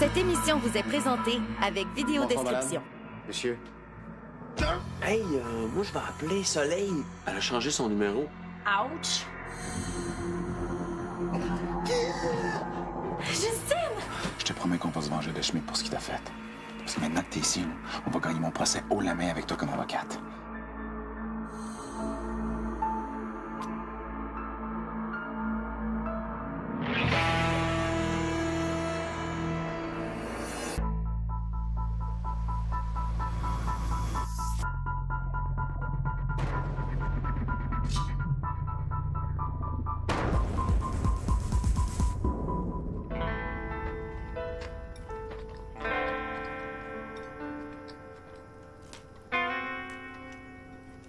Cette émission vous est présentée avec vidéo description. Monsieur. Hey, moi, je vais appeler Soleil. Elle a changé son numéro. Ouch! Justine! Je te promets qu'on va se venger de Schmidt pour ce qu'il t'a fait. Parce que maintenant que t'es ici, on va gagner mon procès haut la main avec toi comme avocate.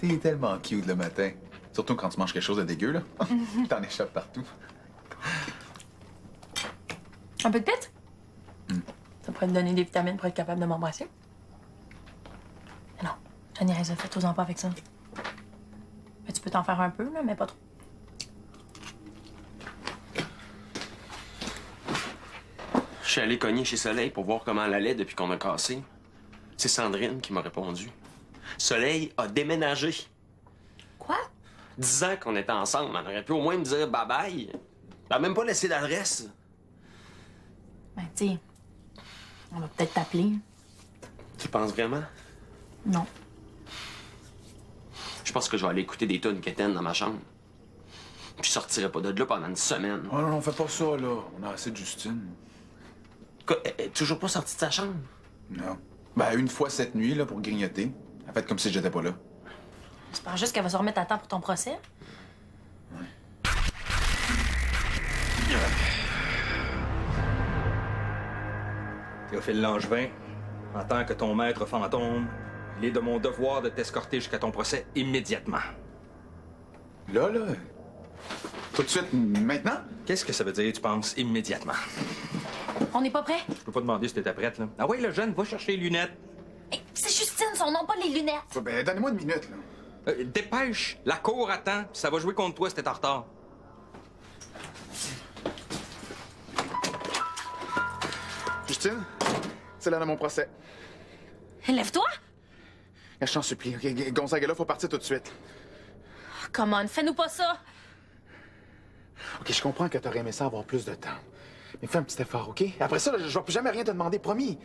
T'es tellement cute le matin. Surtout quand tu manges quelque chose de dégueu, là. T'en échappes partout. Un peu de pète? Ça pourrait te donner des vitamines pour être capable de m'embrasser. Mais non, je niaise, fais-toi-en pas avec ça. Mais tu peux t'en faire un peu, là, mais pas trop. Je suis allé cogner chez Soleil pour voir comment elle allait depuis qu'on a cassé. C'est Sandrine qui m'a répondu. Soleil a déménagé. Quoi? 10 ans qu'on était ensemble. Elle aurait pu au moins me dire bye-bye. Elle a même pas laissé d'adresse. Ben, tu sais, on va peut-être t'appeler. Tu penses vraiment? Non. Je pense que je vais aller écouter des tunes quétaines dans ma chambre. Puis je sortirai pas de là pendant une semaine. Oh non, fais pas ça, là. On a assez de Justine. Quoi, elle est toujours pas sortie de sa chambre? Non. Ben, une fois cette nuit, là, pour grignoter. Elle fait comme si j'étais pas là. J'espère juste qu'elle va se remettre à temps pour ton procès. Théophile Langevin, en tant que ton maître fantôme, il est de mon devoir de t'escorter jusqu'à ton procès immédiatement. Là? Tout de suite, maintenant? Qu'est-ce que ça veut dire, tu penses, immédiatement? On n'est pas prêt? Je peux pas demander si t'étais prête, là. Ah oui, le jeune, va chercher les lunettes. Hey, c'est Justine, son nom, pas les lunettes. Ben, donnez-moi une minute, là. Dépêche, la cour attend, puis ça va jouer contre toi si t'es en retard. Justine, c'est l'heure de mon procès. Lève-toi! Je t'en supplie, OK? Gonzaga, là, faut partir tout de suite. Oh, come on, fais-nous pas ça! OK, je comprends que t'aurais aimé ça avoir plus de temps. Mais fais un petit effort, OK? Après ça, là, je vais plus jamais rien te demander, promis.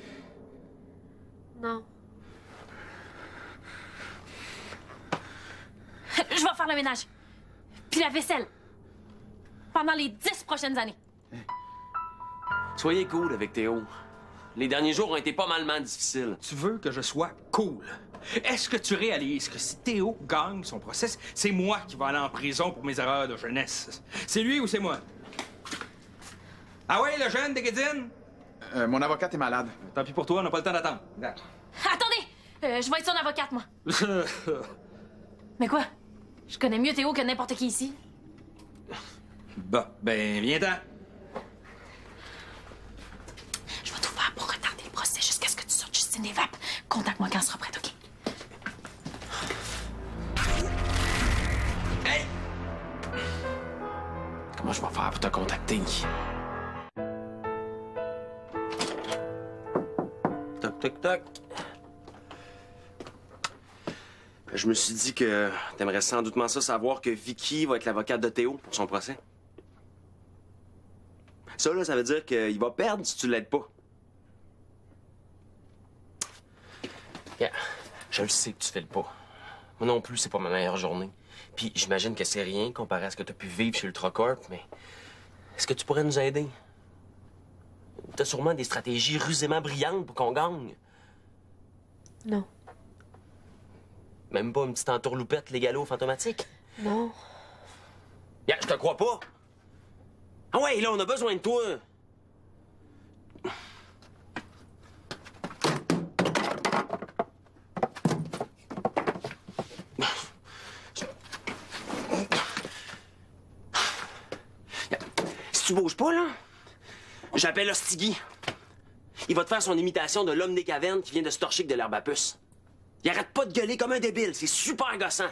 Non. Je vais faire le ménage. Puis la vaisselle. Pendant les 10 prochaines années. Soyez cool avec Théo. Les derniers jours ont été pas malement difficiles. Tu veux que je sois cool? Est-ce que tu réalises que si Théo gagne son procès, c'est moi qui vais aller en prison pour mes erreurs de jeunesse? C'est lui ou c'est moi? Ah ouais, le jeune des Guédines? Mon avocate est malade. Tant pis pour toi, on n'a pas le temps d'attendre. Attendez! Je vais être son avocate, moi. Mais quoi? Je connais mieux Théo que n'importe qui ici. Bon, ben, viens-t'en. Je vais tout faire pour retarder le procès jusqu'à ce que tu sortes Justine et Vape. Contacte-moi quand elle sera prête, OK? Hey! Comment je vais faire pour te contacter? Toc, toc, toc. Je me suis dit que t'aimerais sans doutement ça savoir que Vicky va être l'avocate de Théo pour son procès. Ça, là, ça veut dire qu'il va perdre si tu l'aides pas. Yeah. Je le sais que tu fais le pas. Moi non plus, c'est pas ma meilleure journée. Puis j'imagine que c'est rien comparé à ce que t'as pu vivre chez Ultracorp, mais est-ce que tu pourrais nous aider? T'as sûrement des stratégies rusément brillantes pour qu'on gagne. Non. Même pas une petite entourloupette légalo fantomatique? Non. Yeah, je te crois pas. Ah ouais, là, on a besoin de toi. Si tu bouges pas, là, j'appelle Ostigui. Il va te faire son imitation de l'homme des cavernes qui vient de se torcher avec de l'herbe à puce. Il arrête pas de gueuler comme un débile. C'est super gossant.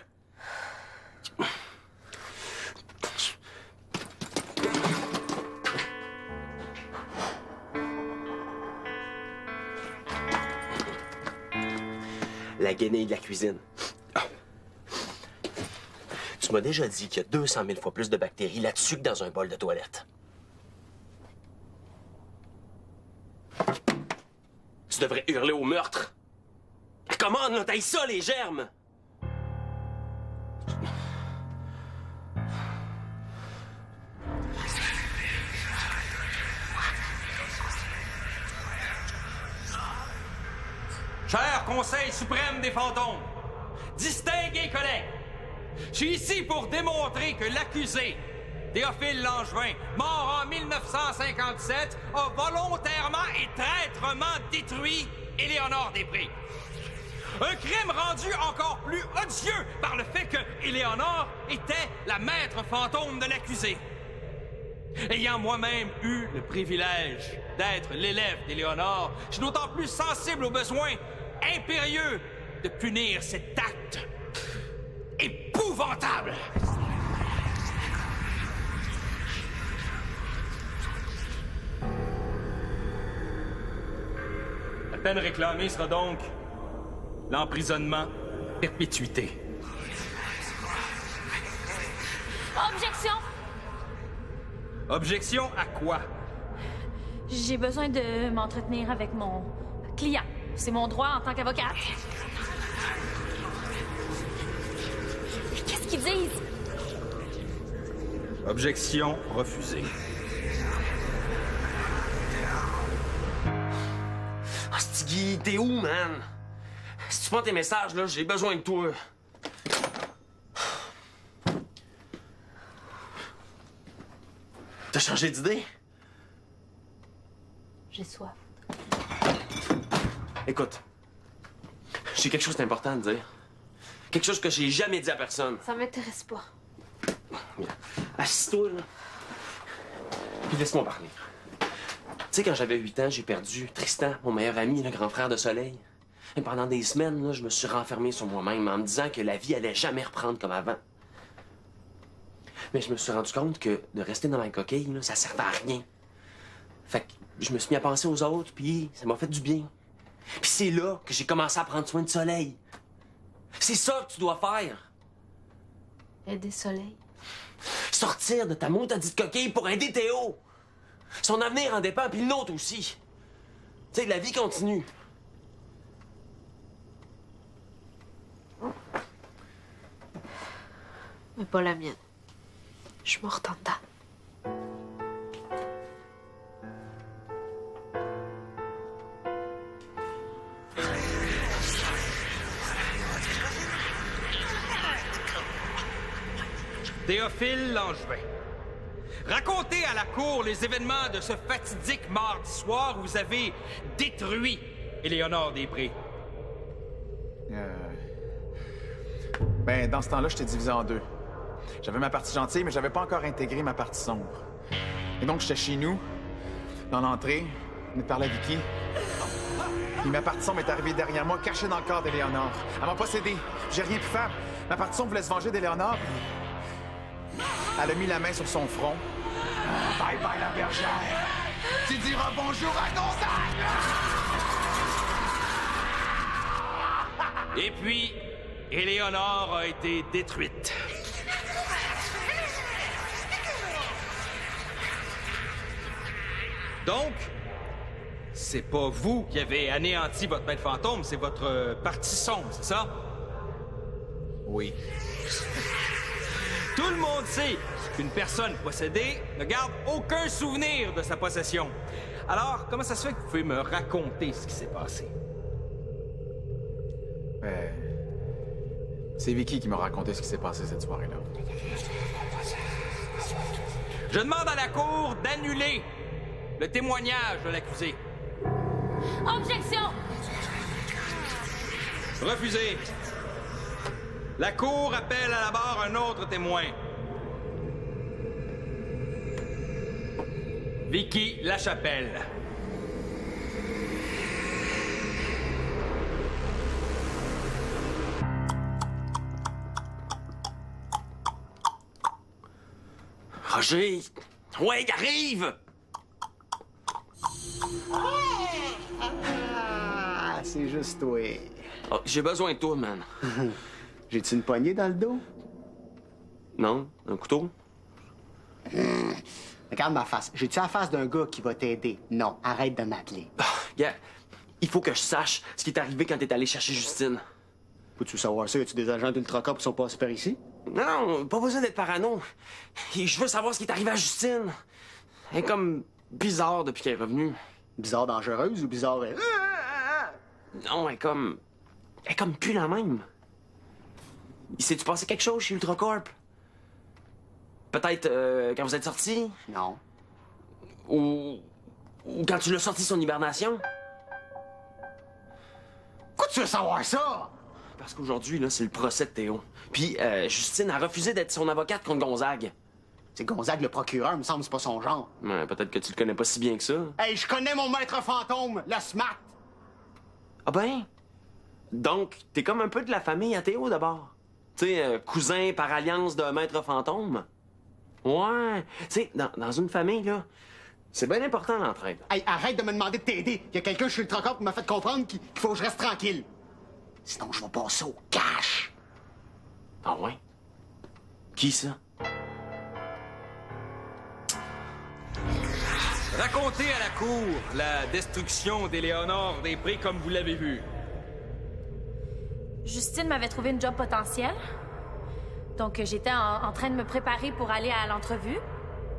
La guenille de la cuisine. Tu m'as déjà dit qu'il y a 200 000 fois plus de bactéries là-dessus que dans un bol de toilette. Tu devrais hurler au meurtre. Comment, là, t'ailles ça, les germes? Cher Conseil suprême des fantômes, distingués collègues, je suis ici pour démontrer que l'accusé, Théophile Langevin, mort en 1957, a volontairement et traîtrement détruit Éléonore Després. Un crime rendu encore plus odieux par le fait que Éléonore était la maître fantôme de l'accusé. Ayant moi-même eu le privilège d'être l'élève d'Éléonore, je suis d'autant plus sensible aux besoins impérieux de punir cet acte épouvantable. La peine réclamée sera donc l'emprisonnement perpétuité. Objection! Objection à quoi? J'ai besoin de m'entretenir avec mon client. C'est mon droit en tant qu'avocate. Qu'est-ce qu'ils disent? Objection refusée. Ah, Stiggy, t'es où, man? Si tu prends tes messages, là, j'ai besoin de toi. T'as changé d'idée? J'ai soif. Écoute, j'ai quelque chose d'important à te dire. Quelque chose que j'ai jamais dit à personne. Ça m'intéresse pas. Assis-toi, là. Puis laisse-moi parler. Tu sais, quand j'avais 8 ans, j'ai perdu Tristan, mon meilleur ami, le grand frère de Soleil. Et pendant des semaines, là, je me suis renfermé sur moi-même en me disant que la vie allait jamais reprendre comme avant. Mais je me suis rendu compte que de rester dans ma coquille, là, ça servait à rien. Fait que je me suis mis à penser aux autres, puis ça m'a fait du bien. Puis c'est là que j'ai commencé à prendre soin de Soleil. C'est ça que tu dois faire. Aider Soleil. Sortir de ta maudite coquille pour aider Théo. Son avenir en dépend, puis le nôtre aussi. Tu sais, la vie continue. Mais pas la mienne. Je suis morte en dedans. Théophile Langevin. Racontez à la cour les événements de ce fatidique mardi soir où vous avez détruit Éléonore Després. Ben, dans ce temps-là, je t'ai divisé en deux. J'avais ma partie gentille, mais j'avais pas encore intégré ma partie sombre. Et donc, j'étais chez nous, dans l'entrée, on est parlé à Vicky. Puis ma partie sombre est arrivée derrière moi, cachée dans le corps d'Éléonore. Elle m'a possédé. J'ai rien pu faire. Ma partie sombre voulait se venger d'Éléonore, puis... Elle a mis la main sur son front. Bye bye la bergère! Tu diras bonjour à ton sac! Et puis, Éléonore a été détruite. Donc, c'est pas vous qui avez anéanti votre maître fantôme, c'est votre partie sombre, c'est ça? Oui. Tout le monde sait qu'une personne possédée ne garde aucun souvenir de sa possession. Alors, comment ça se fait que vous pouvez me raconter ce qui s'est passé? C'est Vicky qui m'a raconté ce qui s'est passé cette soirée-là. Je demande à la cour d'annuler le témoignage de l'accusé. Objection! Refusé. La cour appelle à la barre un autre témoin. Vicky Lachapelle. Roger! Ouais, il arrive! Ah, c'est juste toi. Oh, j'ai besoin de toi, man. J'ai-tu une poignée dans le dos? Non? Un couteau? Regarde ma face. J'ai-tu la face d'un gars qui va t'aider? Non, arrête de m'appeler. Gars, il faut que je sache ce qui est arrivé quand t'es allé chercher Justine. Peux-tu savoir ça? Y a-tu des agents d'Ultracorp qui sont passés par ici? Non, pas besoin d'être parano. Je veux savoir ce qui est arrivé à Justine. Elle est comme bizarre depuis qu'elle est revenue. Bizarre dangereuse ou bizarre... Non, elle est comme... Elle est comme plus la même. Il s'est-tu passé quelque chose chez Ultracorp? Peut-être quand vous êtes sortis? Non. Ou quand tu l'as sorti son hibernation? Pourquoi tu veux savoir ça? Parce qu'aujourd'hui, là, c'est le procès de Théo. Puis Justine a refusé d'être son avocate contre Gonzague. C'est Gonzague le procureur, me semble, c'est pas son genre. Ouais, peut-être que tu le connais pas si bien que ça. Hey, je connais mon maître fantôme, le Smart! Ah ben? Donc, t'es comme un peu de la famille à Théo, d'abord. Tu sais, cousin par alliance de maître fantôme. Ouais. Tu sais, dans une famille, là, c'est bien important l'entraide. Hey, arrête de me demander de t'aider. Il y a quelqu'un chez Ultracorp qui m'a fait comprendre qu'il faut que je reste tranquille. Sinon, je vais passer au cash. Ah ouais? Qui ça? Racontez à la cour la destruction d'Éléonore des Prés comme vous l'avez vu. Justine m'avait trouvé une job potentielle. Donc, j'étais en train de me préparer pour aller à l'entrevue.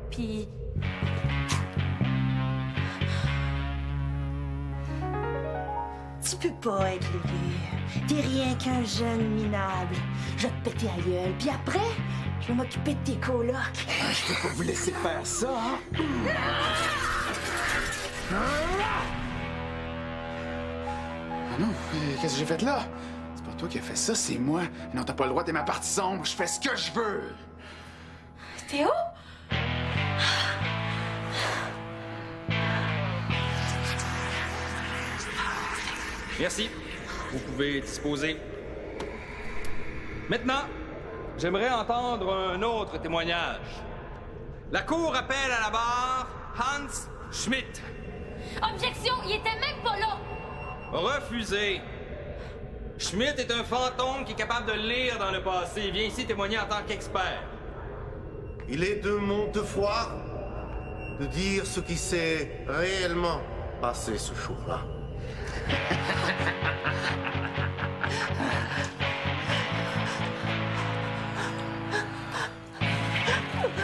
Puis... Tu peux pas être l'aider. T'es rien qu'un jeune minable. Je vais te péter à gueule, puis après, je vais m'occuper de tes colocs. Je peux pas vous laisser faire ça, hein? Ah non, qu'est-ce que j'ai fait là? C'est pas toi qui as fait ça, c'est moi. Non, t'as pas le droit, t'es ma partie sombre, je fais ce que je veux. Théo? Merci. Vous pouvez disposer. Maintenant, j'aimerais entendre un autre témoignage. La cour appelle à la barre Hans Schmidt. Objection, il était même pas là! Refusé. Schmidt est un fantôme qui est capable de lire dans le passé. Il vient ici témoigner en tant qu'expert. Il est de mon devoir de dire ce qui s'est réellement passé ce jour-là.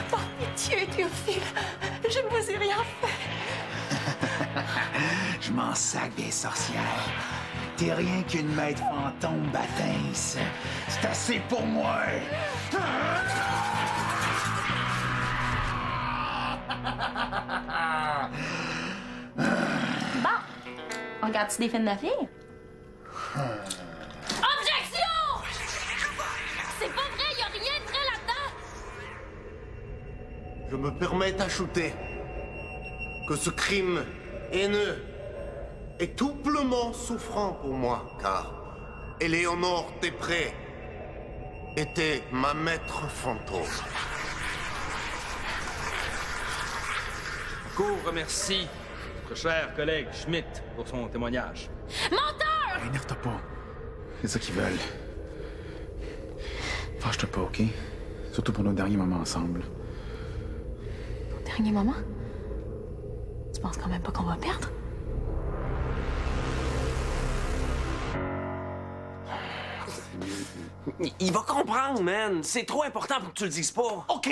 Par pitié, Théophile, je ne vous ai rien fait. Je m'en sac des sorcières. T'es rien qu'une maître fantôme bâtisse. C'est assez pour moi. Bon, on regarde-tu des films de filles? Objection! C'est pas vrai, y a rien de vrai là-dedans! Je me permets d'ajouter que ce crime haineux est doublement souffrant pour moi, car Éléonore Després était ma maître fantôme. La cour remercie notre cher collègue Schmidt pour son témoignage. Menteur! Énerve-toi pas. C'est ça qu'ils veulent. Fâche-toi pas, OK? Surtout pour nos derniers moments ensemble. Dernier moment? Tu penses quand même pas qu'on va perdre? Il va comprendre, man. C'est trop important pour que tu le dises pas. OK.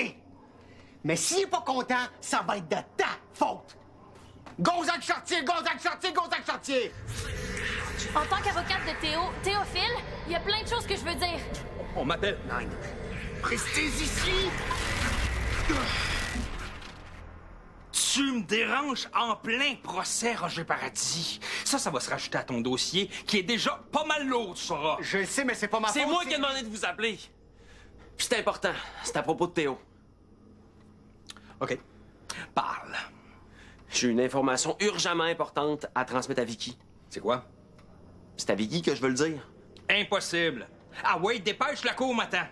Mais s'il est pas content, ça va être de ta faute. Gonzague Chartier, Gonzague Chartier, Gonzague Chartier! En tant qu'avocate de Théophile, il y a plein de choses que je veux dire. On m'appelle. Nine. Restez ici! Tu me déranges en plein procès, Roger Paradis. Ça va se rajouter à ton dossier, qui est déjà pas mal lourd, tu sauras. Je le sais, mais c'est pas ma faute. C'est moi qui ai demandé de vous appeler. Puis c'est important. C'est à propos de Théo. OK. Parle. J'ai une information urgemment importante à transmettre à Vicky. C'est quoi? C'est à Vicky que je veux le dire. Impossible. Ah ouais, dépêche, la cour m'attend.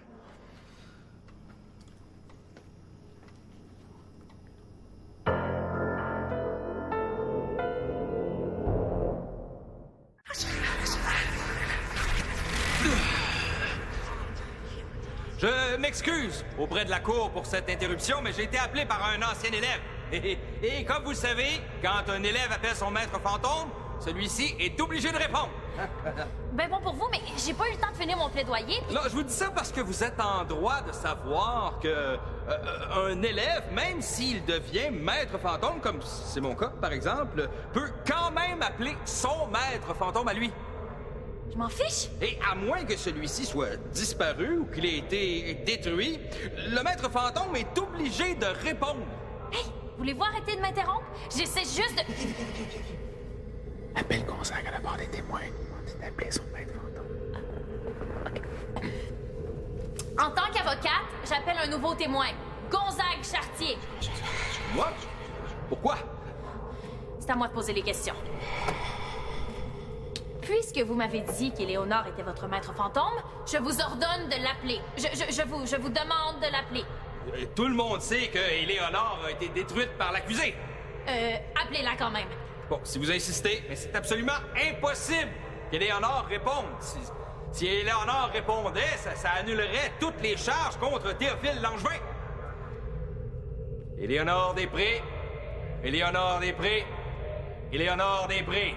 Je m'excuse auprès de la cour pour cette interruption, mais j'ai été appelé par un ancien élève. Et comme vous le savez, quand un élève appelle son maître fantôme, celui-ci est obligé de répondre. Ben bon pour vous, mais j'ai pas eu le temps de finir mon plaidoyer. Puis... Non, je vous dis ça parce que vous êtes en droit de savoir que un élève, même s'il devient maître fantôme, comme c'est mon cas par exemple, peut quand même appeler son maître fantôme à lui. Je m'en fiche. Et à moins que celui-ci soit disparu ou qu'il ait été détruit, le maître fantôme est obligé de répondre. Hey, voulez-vous arrêter de m'interrompre? J'essaie juste de... Appelle Gonzague à la barre des témoins. Demande d'appeler son maître fantôme. En tant qu'avocate, j'appelle un nouveau témoin. Gonzague Chartier. Moi? Pourquoi? C'est à moi de poser les questions. Puisque vous m'avez dit qu'Éléonore était votre maître fantôme, je vous ordonne de l'appeler. Je vous demande de l'appeler. Tout le monde sait que Éléonore a été détruite par l'accusé. Appelez-la quand même. Bon, si vous insistez, mais c'est absolument impossible qu'Éléonore réponde. Si Éléonore répondait, ça annulerait toutes les charges contre Théophile Langevin. Éléonore Després. Éléonore Després. Éléonore Després.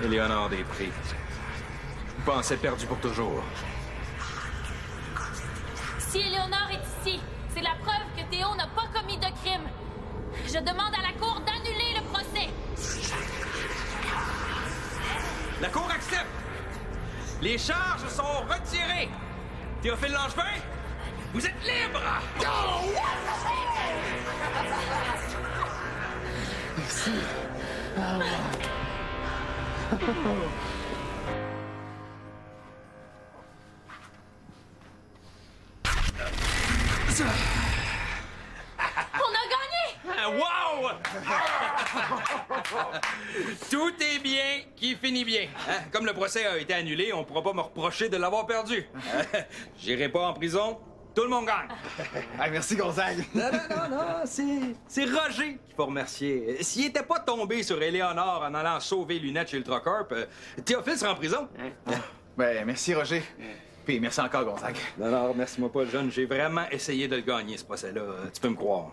Éléonore Després. Vous pensez perdu pour toujours. Si Éléonore est ici, c'est la preuve que Théo n'a pas commis de crime. Je demande à la Cour d'annuler le procès. La Cour accepte. Les charges sont retirées. Théophile Langevin, vous êtes libre! Merci. On a gagné! Wow! Tout est bien qui finit bien. Hein? Comme le procès a été annulé, on pourra pas me reprocher de l'avoir perdu. J'irai pas en prison. Tout le monde gagne. Hey, merci, Gonzague. Non, c'est Roger qu'il faut remercier. S'il était pas tombé sur Éléonore en allant sauver Lunette chez Ultracorp, Théophile serait en prison. Ben, merci, Roger. Puis merci encore, Gonzague. Non, remercie-moi pas, le jeune. J'ai vraiment essayé de le gagner, ce procès-là. Tu peux me croire.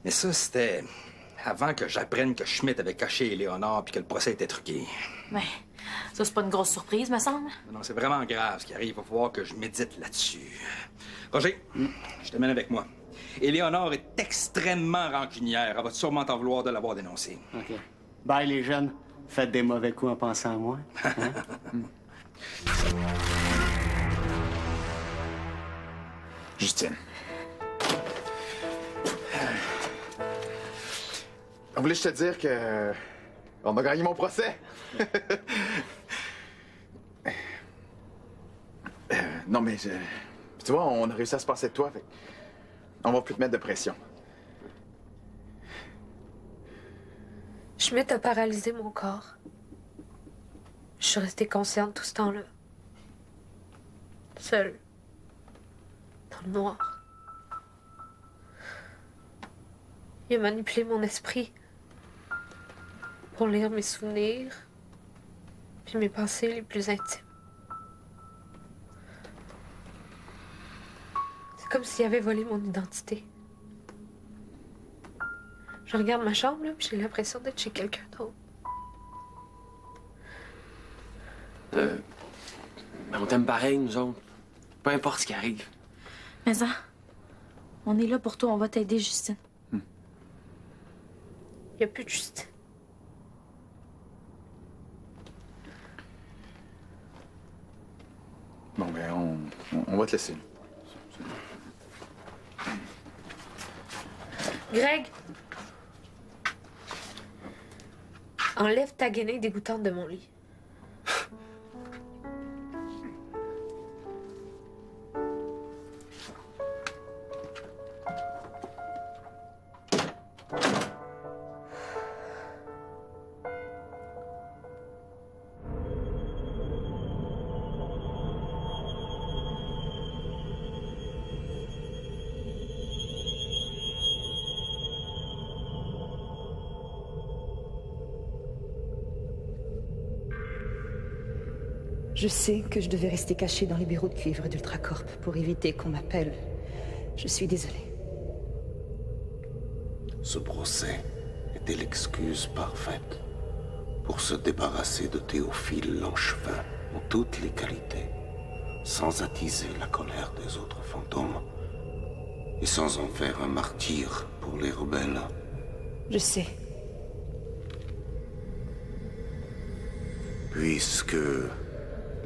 Mais ça, c'était avant que j'apprenne que Schmidt avait caché Éléonore puis que le procès était truqué. Mais ça, c'est pas une grosse surprise, me semble. Non, c'est vraiment grave ce qui arrive. Il va falloir que je médite là-dessus. Roger, je t'amène avec moi. Éléonore est extrêmement rancunière. Elle va sûrement t'en vouloir de l'avoir dénoncé. OK. Bye, les jeunes. Faites des mauvais coups en pensant à moi. Hein? Justine. Voulais-je te dire que... On a gagné mon procès. Non, mais... Tu vois, on a réussi à se passer de toi, fait... On va plus te mettre de pression. Schmidt a paralysé mon corps. Je suis restée consciente tout ce temps-là. Seule. Dans le noir. Il a manipulé mon esprit pour lire mes souvenirs puis mes pensées les plus intimes. C'est comme s'il avait volé mon identité. Je regarde ma chambre, là, puis j'ai l'impression d'être chez quelqu'un d'autre. Mais on t'aime pareil, nous autres. Peu importe ce qui arrive. Mais ça, on est là pour toi. On va t'aider, Justine. Il n'y a plus de Justine. Bon, ben, on va te laisser. Greg! Enlève ta guenille dégoûtante de mon lit. Je sais que je devais rester cachée dans les bureaux de cuivre d'Ultracorp pour éviter qu'on m'appelle. Je suis désolée. Ce procès était l'excuse parfaite pour se débarrasser de Théophile Langevin en toutes les qualités, sans attiser la colère des autres fantômes et sans en faire un martyr pour les rebelles. Je sais. Puisque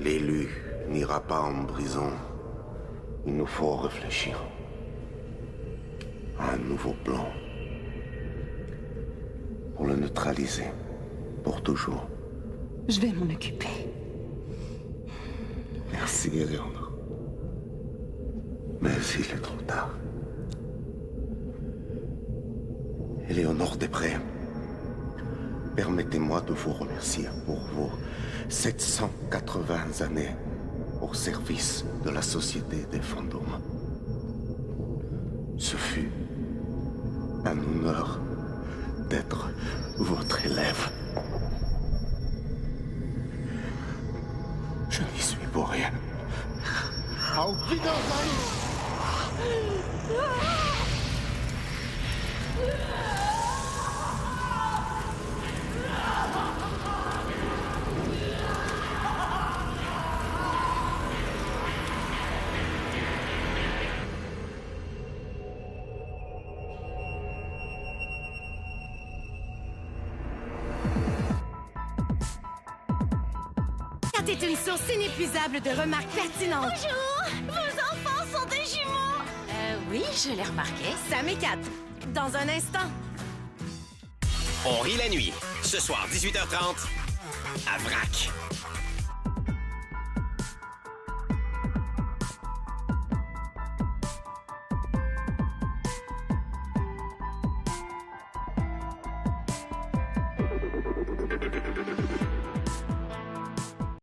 l'élu n'ira pas en prison, il nous faut réfléchir à un nouveau plan pour le neutraliser pour toujours. Je vais m'en occuper. Merci, Éléonore. Mais il est trop tard. Éléonore Després, permettez-moi de vous remercier pour vos 780 années au service de la Société des Fantômes. Ce fut un honneur d'être votre élève. Je n'y suis pour rien. Auf Wiedersehen! Est une source inépuisable de remarques pertinentes. Bonjour! Vos enfants sont des jumeaux! Oui, je l'ai remarqué. Sam et Kat. Dans un instant. On rit la nuit. Ce soir, 18h30, à Vrac.